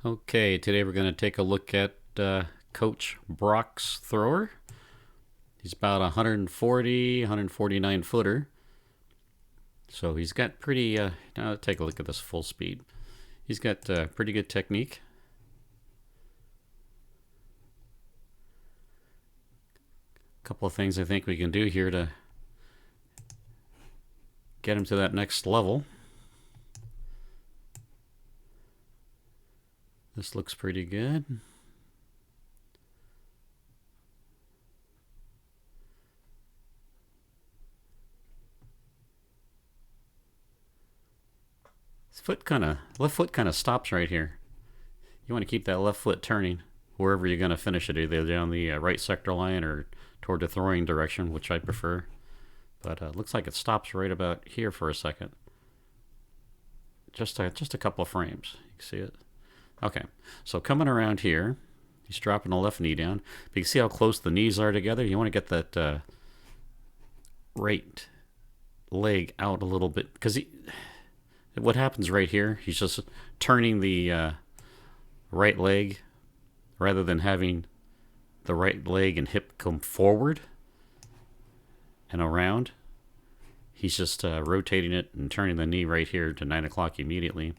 Okay, today we're going to take a look at Coach Brock's thrower. He's about 140, 149 footer. So he's got pretty, now take a look at this full speed. He's got pretty good technique. A couple of things I think we can do here to get him to that next level. This looks pretty good. Left foot kind of stops right here. You want to keep that left foot turning wherever you're going to finish it, either down the right sector line or toward the throwing direction, which I prefer. But it looks like it stops right about here for a second. Just a couple of frames. You can see it. Okay, so coming around here, he's dropping the left knee down. But you can see how close the knees are together. You want to get that right leg out a little bit, because what happens right here, he's just turning the right leg rather than having the right leg and hip come forward and around. He's just rotating it and turning the knee right here to 9 o'clock immediately.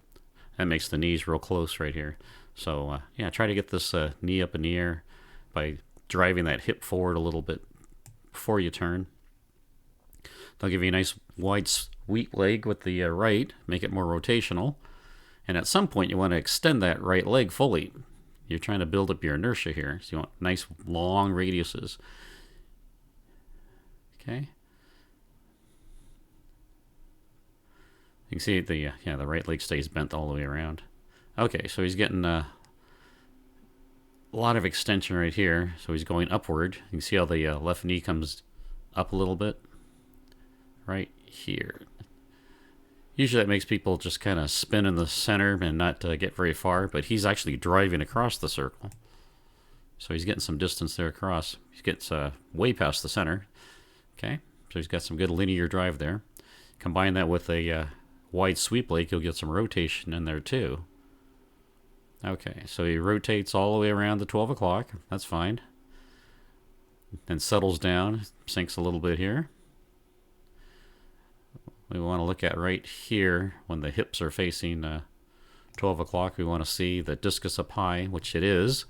That makes the knees real close right here. So yeah, try to get this knee up in the air by driving that hip forward a little bit before you turn. They'll give you a nice wide sweep leg with the right, make it more rotational. And at some point you want to extend that right leg fully. You're trying to build up your inertia here. So you want nice long radiuses. Okay. You can see the right leg stays bent all the way around. Okay, so he's getting a lot of extension right here. So he's going upward. You can see how the left knee comes up a little bit right here. Usually that makes people just kind of spin in the center and not get very far, but he's actually driving across the circle. So he's getting some distance there across. He gets way past the center. Okay, so he's got some good linear drive there. Combine that with a wide sweep leg, you'll get some rotation in there too. Okay, so he rotates all the way around the 12 o'clock. That's fine. Then settles down, sinks a little bit here. We want to look at right here when the hips are facing 12 o'clock. We want to see the discus up high, which it is.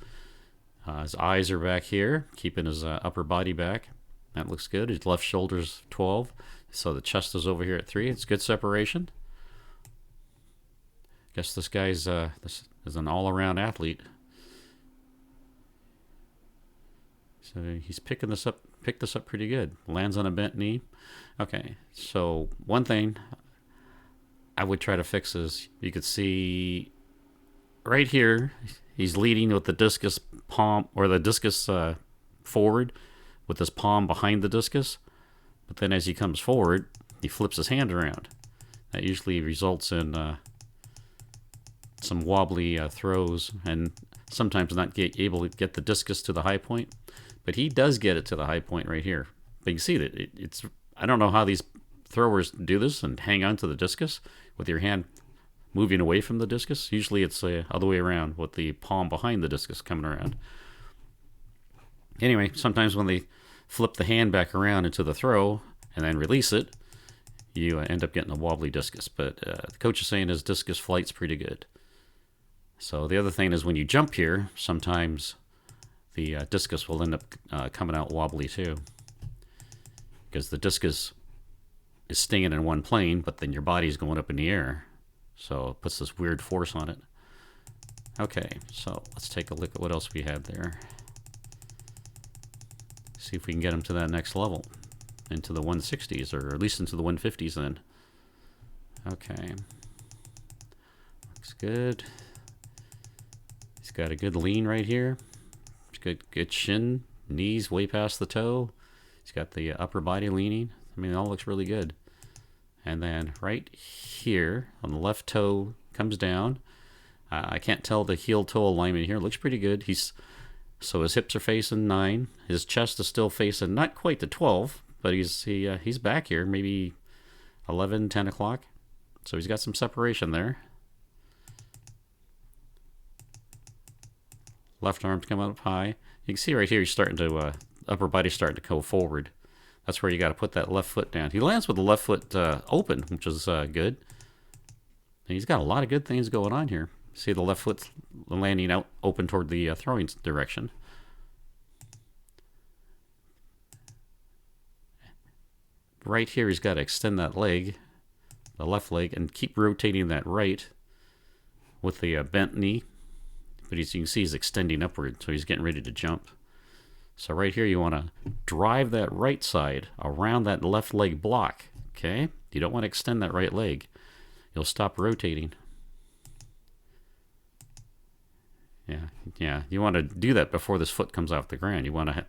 His eyes are back here, keeping his upper body back. That looks good. His left shoulder's 12. So the chest is over here at 3. It's good separation. Guess this guy's this is an all-around athlete. So he's picked this up pretty good. Lands on a bent knee. Okay, so one thing I would try to fix is, you could see right here, he's leading with the discus palm, or the discus forward with his palm behind the discus. But then as he comes forward, he flips his hand around. That usually results in some wobbly throws, and sometimes not able to get the discus to the high point. But he does get it to the high point right here. But you can see that it's, I don't know how these throwers do this and hang on to the discus with your hand moving away from the discus. Usually it's the other way around, with the palm behind the discus coming around. Anyway, sometimes when they flip the hand back around into the throw and then release it, you end up getting a wobbly discus. But the coach is saying his discus flight's pretty good. So the other thing is, when you jump here, sometimes the discus will end up coming out wobbly too, because the discus is staying in one plane, but then your body's going up in the air, so it puts this weird force on it. Okay, so let's take a look at what else we had there. See if we can get him to that next level, into the 160s, or at least into the 150s then. Okay, looks good. He's got a good lean right here. Good shin, knees way past the toe. He's got the upper body leaning. I mean, it all looks really good. And then right here on the left toe comes down. I can't tell the heel toe alignment here. It looks pretty good. So his hips are facing 9. His chest is still facing not quite the 12, but he's back here, maybe 11, 10 o'clock. So he's got some separation there. Left arm's coming up high. You can see right here he's starting to, upper body's starting to go forward. That's where you got to put that left foot down. He lands with the left foot open, which is good. And he's got a lot of good things going on here. See the left foot's landing out open toward the throwing direction. Right here he's got to extend that leg, the left leg, and keep rotating that right with the bent knee. But as you can see, he's extending upward, so he's getting ready to jump. So right here, you want to drive that right side around that left leg block, okay? You don't want to extend that right leg. You'll stop rotating. Yeah. You want to do that before this foot comes off the ground. You want to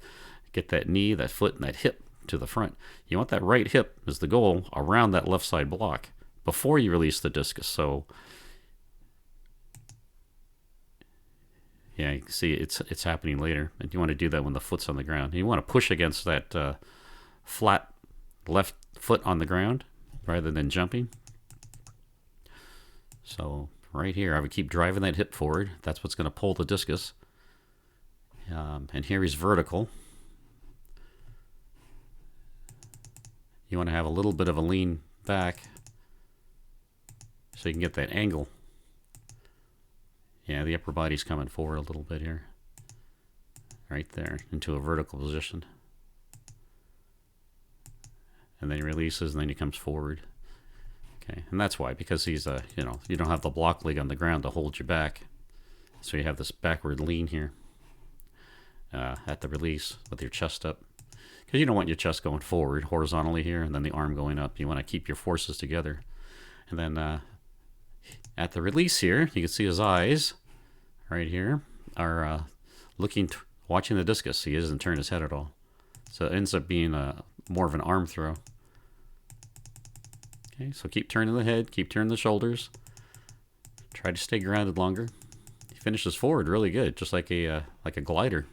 get that knee, that foot, and that hip to the front. You want that right hip is the goal around that left side block before you release the discus. So yeah, you can see it's happening later, and you want to do that when the foot's on the ground. And you want to push against that flat left foot on the ground rather than jumping. So right here, I would keep driving that hip forward. That's what's going to pull the discus. And here he's vertical. You want to have a little bit of a lean back so you can get that angle. Yeah, the upper body's coming forward a little bit here. Right there, into a vertical position. And then he releases, and then he comes forward. Okay, and that's why, because he's you don't have the block leg on the ground to hold you back. So you have this backward lean here at the release with your chest up. Because you don't want your chest going forward horizontally here, and then the arm going up. You want to keep your forces together. And then at the release here, you can see his eyes right here are watching the discus. He doesn't turn his head at all. So it ends up being more of an arm throw. Okay, so keep turning the head, keep turning the shoulders. Try to stay grounded longer. He finishes forward really good, just like a glider.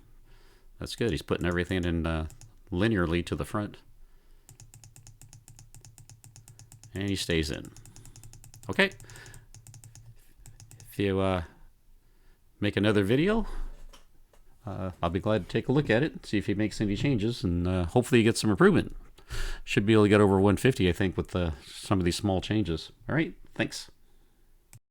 That's good. He's putting everything in linearly to the front. And he stays in. Okay. If you make another video, I'll be glad to take a look at it, see if he makes any changes, and hopefully you get some improvement. Should be able to get over 150, I think, with some of these small changes. All right, thanks.